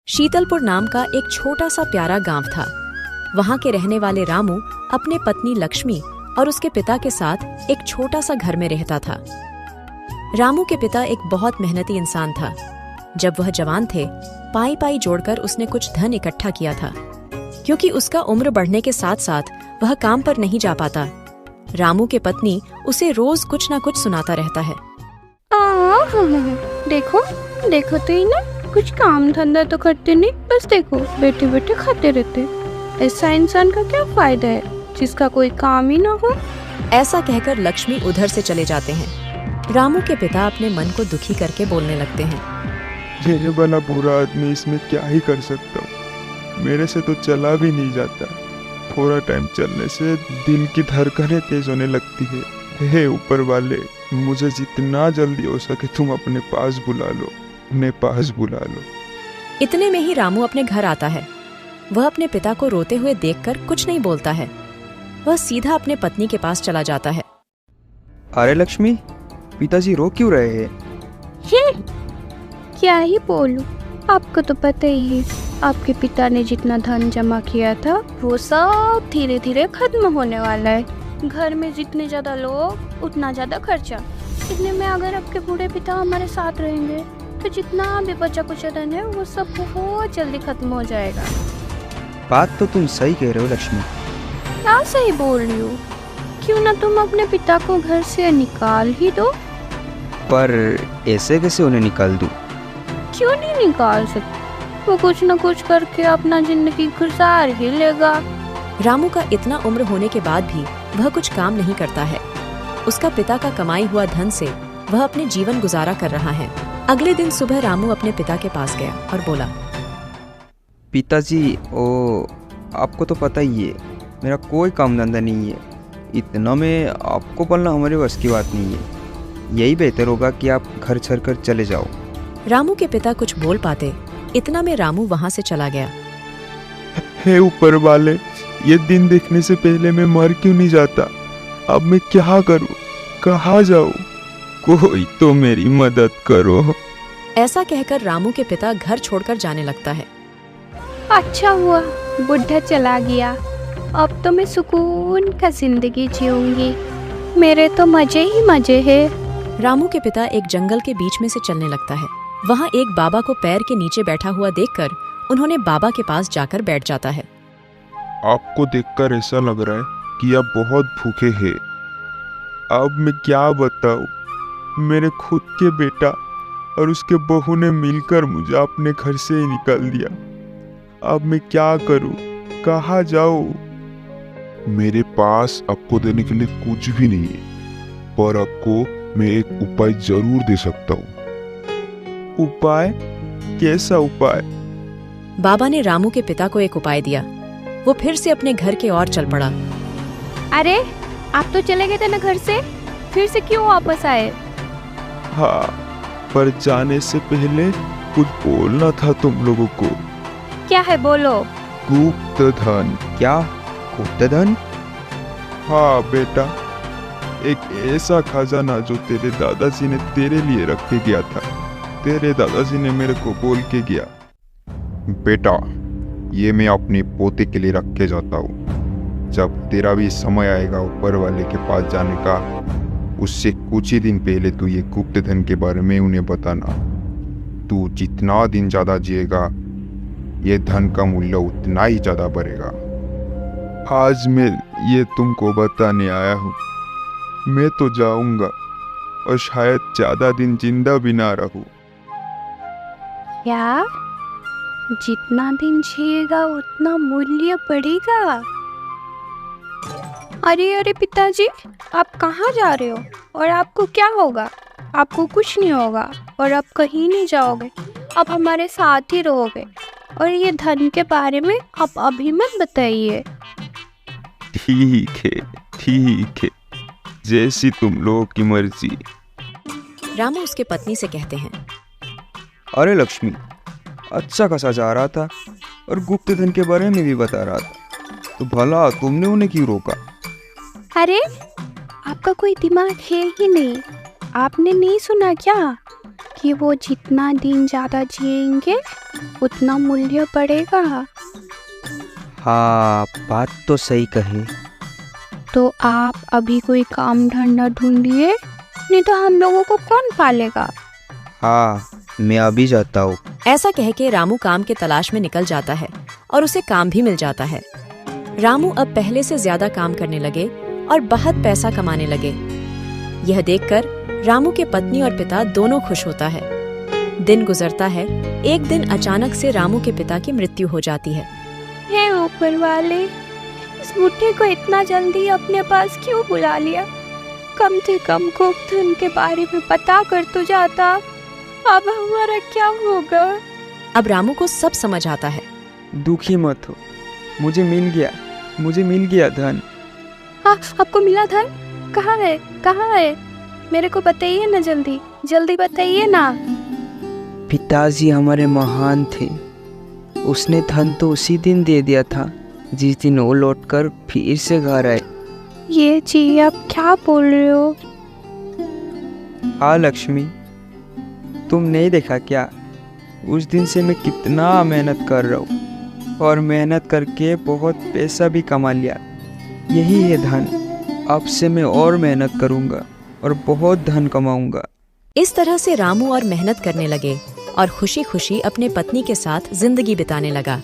शीतलपुर नाम का एक छोटा सा प्यारा गांव था। वहां के रहने वाले रामू अपने पत्नी लक्ष्मी और उसके पिता के साथ एक छोटा सा घर में रहता था। रामू के पिता एक बहुत मेहनती इंसान था। जब वह जवान थे, पाई पाई जोड़कर उसने कुछ धन इकट्ठा किया था। क्योंकि उसका उम्र बढ़ने के साथ साथ वह काम पर नहीं जा पाता, रामू के पत्नी उसे रोज कुछ न कुछ सुनाता रहता है। देखो देखो तो ही ना, कुछ काम धंधा तो करते नहीं, बस देखो बैठे बैठे खाते रहते। ऐसा इंसान का क्या फायदा है जिसका कोई काम ही ना हो। ऐसा कहकर लक्ष्मी उधर से चले जाते हैं। रामू के पिता अपने मन को दुखी करके बोलने लगते हैं, ये बना बुरा आदमी, इसमें क्या ही कर सकता हूँ। मेरे से तो चला भी नहीं जाता। थोड़ा टाइम चलने से दिल की धड़कनें तेज होने लगती है। हे ऊपर वाले, मुझे जितना जल्दी हो सके तुम अपने पास बुला लो, अपने पास बुला लो। इतने में ही रामू अपने घर आता है। वह अपने पिता को रोते हुए देखकर कुछ नहीं बोलता है। वह सीधा अपने पत्नी के पास चला जाता है। अरे लक्ष्मी, पिताजी रो क्यों रहे हैं? क्या ही बोलूं, आपको तो पता ही है, आपके पिता ने जितना धन जमा किया था वो सब धीरे धीरे खत्म होने वाला है। घर में जितने ज्यादा लोग उतना ज्यादा खर्चा। इतने में अगर आपके बूढ़े पिता हमारे साथ रहेंगे तो जितना भी बचा कुछ धन है वो सब बहुत जल्दी खत्म हो जाएगा। बात तो तुम सही कह रहे हो लक्ष्मी। क्या सही बोल रही हो? क्यों ना तुम अपने पिता को घर से निकाल ही दो। पर ऐसे कैसे उन्हें निकाल दूं? क्यों नहीं निकाल सकते? वो कुछ न कुछ करके अपना जिंदगी गुजार ही लेगा। रामू का इतना उम्र होने के बाद भी वह कुछ काम नहीं करता है। उसका पिता का कमाई हुआ धन से वह अपने जीवन गुजारा कर रहा है। अगले दिन सुबह रामू अपने पिता के पास गया और बोला, पिताजी, आपको तो पता ही है मेरा कोई काम धंधा नहीं है। इतना में आपको पालना हमारे बस की बात नहीं है। यही बेहतर होगा कि आप घर छोड़कर चले जाओ। रामू के पिता कुछ बोल पाते, इतना में रामू वहाँ से चला गया। हे ऊपर वाले, ये दिन देखने से पहले मैं मर क्यों नहीं जाता? अब मैं क्या करूं? कहाँ जाऊं? कोई तो मेरी मदद करो। ऐसा कहकर रामू के पिता घर छोड़कर जाने लगता है। अच्छा हुआ बुढ़ा चला गया, अब तो मैं सुकून का जिंदगी जीऊंगी। मेरे तो मजे ही मजे है। रामू के पिता एक जंगल के बीच में से चलने लगता है। वहाँ एक बाबा को पैर के नीचे बैठा हुआ देखकर उन्होंने बाबा के पास जाकर बैठ जाता है। आपको देखकर ऐसा लग रहा है कि आप बहुत भूखे हैं। अब मैं क्या बताऊं? मेरे खुद के बेटा और उसके बहू ने मिलकर मुझे अपने घर से ही निकाल दिया। अब मैं क्या करूं? कहाँ जाऊं? मेरे पास आपको देने के लिए कुछ भी नहीं है, पर आपको मैं एक उपाय जरूर दे सकता हूँ। उपाय? कैसा उपाय? बाबा ने रामू के पिता को एक उपाय दिया। वो फिर से अपने घर के ओर चल पड़ा। अरे, आप तो चले गए थे ना घर से, फिर से क्यों वापस आए? हाँ, पर जाने से पहले कुछ बोलना था तुम लोगों को। क्या है, बोलो। गुप्त धन। क्या गुप्त धन? हाँ बेटा, एक ऐसा खजाना जो तेरे दादाजी ने तेरे लिए रख के गया था। तेरे दादाजी ने मेरे को बोल के गया, बेटा ये मैं अपने पोते के लिए रख के जाता हूँ। जब तेरा भी समय आएगा ऊपर वाले के पास जाने का, उससे कुछ ही दिन पहले तू ये गुप्त धन के बारे में उन्हें बताना। तू जितना दिन ज्यादा जिएगा, ये धन का मूल्य उतना ही ज्यादा बढ़ेगा। आज मैं ये तुमको बताने आया हूँ। मैं तो जाऊंगा और शायद ज्यादा दिन जिंदा भी ना रहूं। क्या? जितना दिन जिएगा उतना मूल्य बढ़ेगा? अरे अरे पिताजी, आप कहाँ जा रहे हो? और आपको क्या होगा? आपको कुछ नहीं होगा और आप कहीं नहीं जाओगे। आप हमारे साथ ही रहोगे। और ये धन के बारे में आप अभी मत बताइए। ठीक है, जैसी तुम लोगों की मर्जी। रामू उसके पत्नी से कहते हैं, अरे लक्ष्मी, अच्छा खासा जा रहा था और गुप्त धन के बारे में भी बता रहा था, तो भला तुमने उन्हें क्यों रोका? अरे, आपका कोई दिमाग है ही नहीं। आपने नहीं सुना क्या कि वो जितना दिन ज़्यादा जिएंगे उतना मूल्य बढ़ेगा। हाँ, बात तो सही कही। तो आप अभी कोई काम धंधा ढूंढिए, नहीं तो हम लोगों को कौन पालेगा। हाँ, मैं अभी जाता हूँ। ऐसा कह के रामू काम के तलाश में निकल जाता है और उसे काम भी मिल जाता है। रामू अब पहले से ज्यादा काम करने लगे और बहुत पैसा कमाने लगे। यह देखकर रामू के पत्नी और पिता दोनों खुश होता है। दिन गुजरता है। एक दिन अचानक से रामू के पिता की मृत्यु हो जाती है। हे ऊपर वाले, इस बुढ़े को इतना जल्दी अपने पास क्यों बुला लिया? कम से कम गोवर्धन के बारे में पता कर तो जाता। अब हमारा क्या होगा? अब रामू को सब समझ आता है। दुखी मत हो, मुझे मिल गया धन। हाँ, आपको मिला धन? कहाँ है, कहाँ है? मेरे को बताइए ना, जल्दी जल्दी बताइए ना। पिताजी हमारे महान थे। उसने धन तो उसी दिन दे दिया था जिस दिन वो लौटकर फिर से घर आए। ये जी आप क्या बोल रहे हो? हाँ लक्ष्मी, तुम नहीं देखा क्या? उस दिन से मैं कितना मेहनत कर रहा हूँ और मेहनत करके बहुत पैसा भी कमा लिया। यही है धन। अब से मैं और मेहनत करूँगा और बहुत धन कमाऊँगा। इस तरह से रामू और मेहनत करने लगे और खुशी खुशी अपने पत्नी के साथ जिंदगी बिताने लगा।